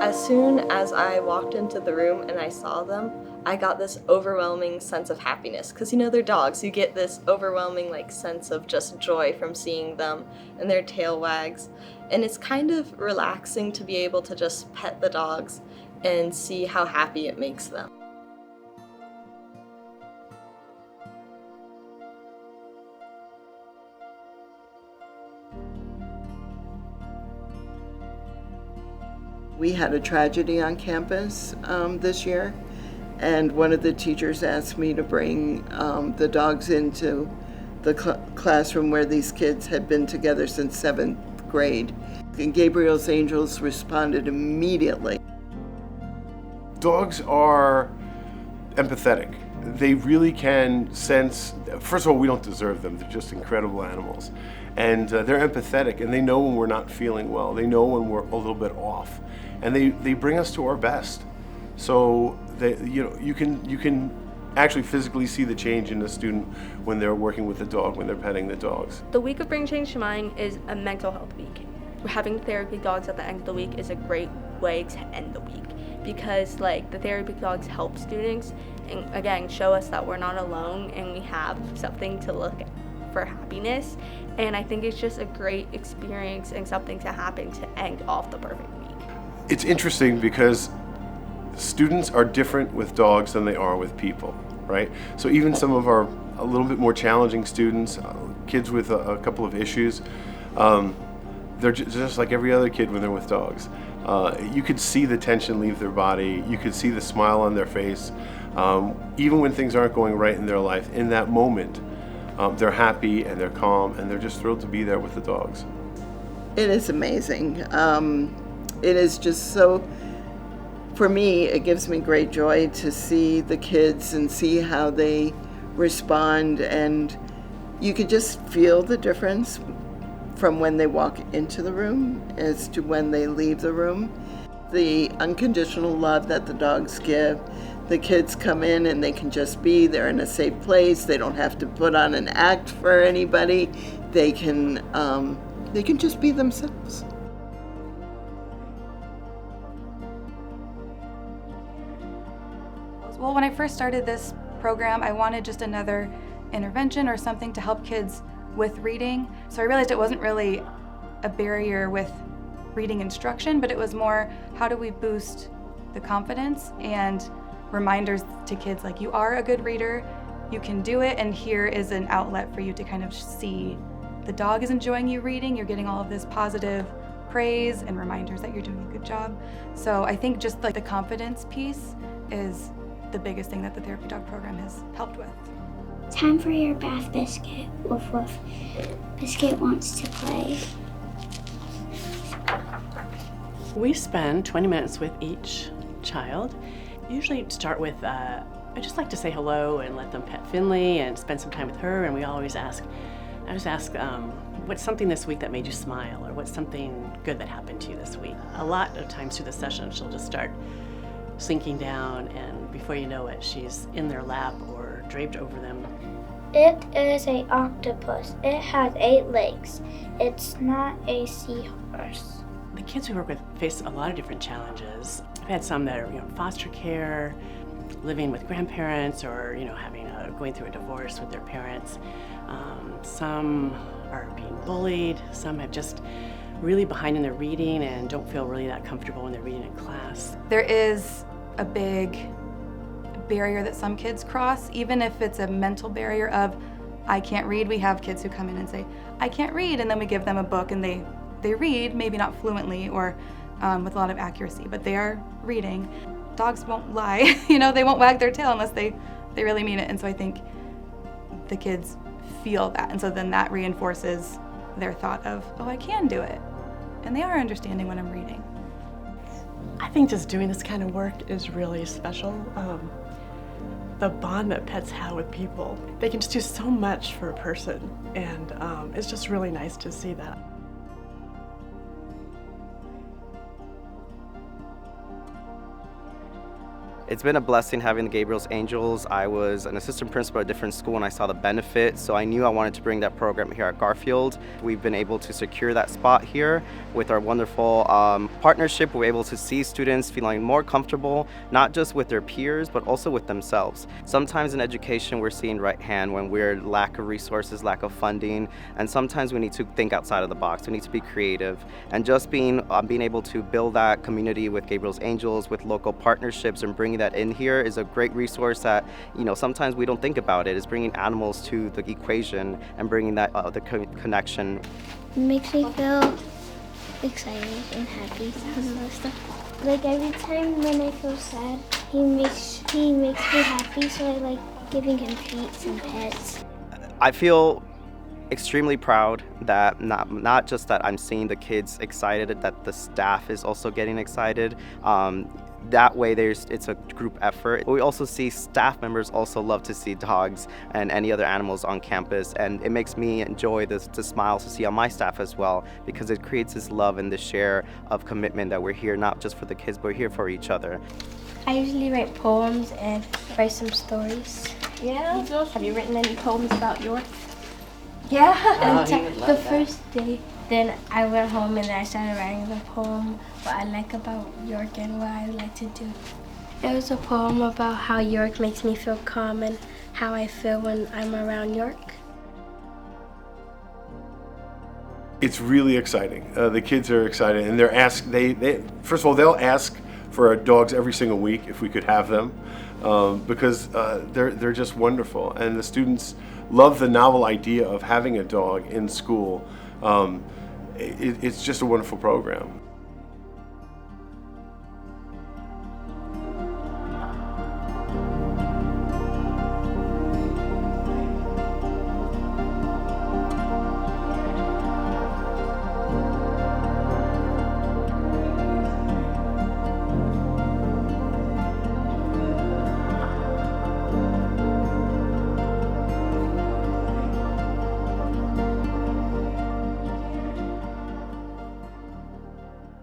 As soon as I walked into the room and I saw them, I got this overwhelming sense of happiness because they're dogs. You get this overwhelming sense of just joy from seeing them and their tail wags. And it's kind of relaxing to be able to just pet the dogs and see how happy it makes them. We had a tragedy on campus this year, and one of the teachers asked me to bring the dogs into the classroom where these kids had been together since 7th grade. And Gabriel's Angels responded immediately. Dogs are empathetic. They really can sense, first of all, we don't deserve them. They're just incredible animals. And they're empathetic, and they know when we're not feeling well. They know when we're a little bit off. And they bring us to our best. So you can actually physically see the change in a student when they're working with the dog, when they're petting the dogs. The week of Bring Change to Mind is a mental health week. Having therapy dogs at the end of the week is a great way to end the week because the therapy dogs help students and again show us that we're not alone and we have something to look at for happiness. And I think it's just a great experience and something to happen to end off the perfect week. It's interesting because students are different with dogs than they are with people, right? So even some of our a little bit more challenging students, kids with a couple of issues, they're just like every other kid when they're with dogs. You could see the tension leave their body. You could see the smile on their face. Even when things aren't going right in their life, in that moment, they're happy and they're calm and they're just thrilled to be there with the dogs. It is amazing. It is just so, for me, it gives me great joy to see the kids and see how they respond, and you could just feel the difference from when they walk into the room as to when they leave the room. The unconditional love that the dogs give, the kids come in and they can just be, they're in a safe place, they don't have to put on an act for anybody, they can just be themselves. Well, when I first started this program, I wanted just another intervention or something to help kids with reading. So I realized it wasn't really a barrier with reading instruction, but it was more how do we boost the confidence and reminders to kids you are a good reader, you can do it, and here is an outlet for you to kind of see the dog is enjoying you reading, you're getting all of this positive praise and reminders that you're doing a good job. So I think just the confidence piece is the biggest thing that the Therapy Dog program has helped with. Time for your bath, Biscuit. Woof woof. Biscuit wants to play. We spend 20 minutes with each child. Usually start with, I just like to say hello and let them pet Finley and spend some time with her, and I always ask, what's something this week that made you smile, or what's something good that happened to you this week? A lot of times through the session, she'll just start sinking down, and before you know it, she's in their lap or draped over them. It is an octopus. It has 8 legs. It's not a seahorse. The kids we work with face a lot of different challenges. I've had some that are foster care, living with grandparents, or going through a divorce with their parents. Some are being bullied. Some have just really behind in their reading and don't feel really that comfortable when they're reading in class. There is a big barrier that some kids cross, even if it's a mental barrier of, I can't read. We have kids who come in and say, I can't read, and then we give them a book and they read, maybe not fluently or with a lot of accuracy, but they are reading. Dogs won't lie, they won't wag their tail unless they really mean it. And so I think the kids feel that, and so then that reinforces their thought of, oh, I can do it. And they are understanding when I'm reading. I think just doing this kind of work is really special. The bond that pets have with people, they can just do so much for a person, and it's just really nice to see that. It's been a blessing having the Gabriel's Angels. I was an assistant principal at a different school and I saw the benefit, so I knew I wanted to bring that program here at Garfield. We've been able to secure that spot here with our wonderful partnership. We're able to see students feeling more comfortable, not just with their peers, but also with themselves. Sometimes in education, we're seeing right hand when we're lack of resources, lack of funding, and sometimes we need to think outside of the box. We need to be creative, and just being able to build that community with Gabriel's Angels, with local partnerships, and bringing that in here is a great resource that, you know, sometimes we don't think about it, is bringing animals to the equation and bringing that the connection. It makes me feel excited and happy and all that stuff. Like every time when I feel sad, he makes me happy, so I like giving him treats and pets. I feel extremely proud that not just that I'm seeing the kids excited, that the staff is also getting excited. That way it's a group effort. We also see staff members also love to see dogs and any other animals on campus, and it makes me enjoy the smiles to see on my staff as well, because it creates this love and this share of commitment that we're here not just for the kids, but we're here for each other. I usually write poems and write some stories. Yeah? Have you written any poems about York? Yeah. The first day, then I went home and I started writing the poem, what I like about York and what I like to do. It was a poem about how York makes me feel calm and how I feel when I'm around York. It's really exciting. The kids are excited, and they first of all, they'll ask for our dogs every single week if we could have them, because they're just wonderful, and the students love the novel idea of having a dog in school. It's just a wonderful program.